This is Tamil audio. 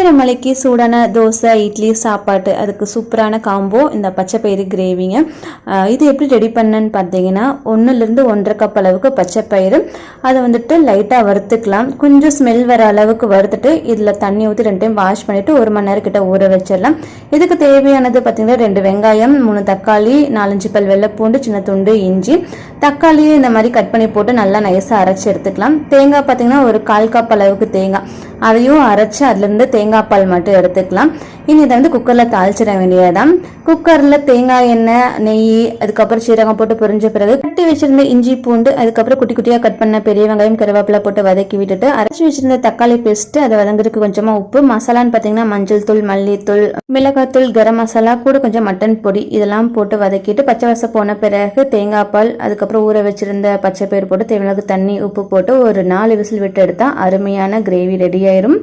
பொழியிற மலைக்கு சூடான தோசை, இட்லி, சாப்பாட்டு அதுக்கு சூப்பரான காம்போ இந்த பச்சை பயிறு கிரேவிங்க. இது எப்படி ரெடி பண்ணேன்னு பார்த்தீங்கன்னா, 1லேருந்து 1.5 கப் அளவுக்கு பச்சை பயிறு, அதை வந்துட்டு லைட்டாக வறுத்துக்கலாம். கொஞ்சம் ஸ்மெல் வர அளவுக்கு வறுத்துட்டு இதில் தண்ணி ஊற்றி 2 டைம் வாஷ் பண்ணிவிட்டு 1 மணி நேரம் கிட்ட ஊற வச்சிடலாம். இதுக்கு தேவையானது பார்த்தீங்கன்னா 2 வெங்காயம், 3 தக்காளி, 4-5 பல் வெள்ளைப்பூண்டு, சின்ன துண்டு இஞ்சி, தக்காளியை இந்த மாதிரி கட் பண்ணி போட்டு நல்லா நைஸாக அரைச்சி எடுத்துக்கலாம். தேங்காய் பார்த்தீங்கன்னா ஒரு 1/4 கப் அளவுக்கு தேங்காய், அதையும் அரைச்சி அதுலேருந்து தேங்காய் பால் மட்டும் எடுத்துக்கலாம். இனி இதை வந்து குக்கரில் தாளிச்சிட வேண்டியதான். குக்கரில் தேங்காய் எண்ணெய், நெய், அதுக்கப்புறம் சீரகம் போட்டு பொரிஞ்ச பிறகு கட்டி வச்சிருந்த இஞ்சி பூண்டு, அதுக்கப்புறம் குட்டி குட்டியாக கட் பண்ண பெரிய வெங்காயம், கருவேப்பிலை போட்டு வதக்கி விட்டுட்டு அரைச்சி வச்சிருந்த தக்காளி பேஸ்ட்டு, அதை வதங்குறதுக்கு கொஞ்சமாக உப்பு, மசாலான்னு பார்த்தீங்கன்னா மஞ்சள் தூள், மல்லித்தூள், மிளகாத்தூள், கரம் மசாலா, கூட கொஞ்சம் மட்டன் பொடி இதெல்லாம் போட்டு வதக்கிட்டு பச்சை வாசம் போன பிறகு தேங்காய் பால், அதுக்கப்புறம் ஊற வச்சிருந்த பச்சை பயிர் போட்டு தேவையான தண்ணி, உப்பு போட்டு ஒரு 4 விசில் விட்டு எடுத்தால் அருமையான கிரேவி ரெடி ஆயிரும்.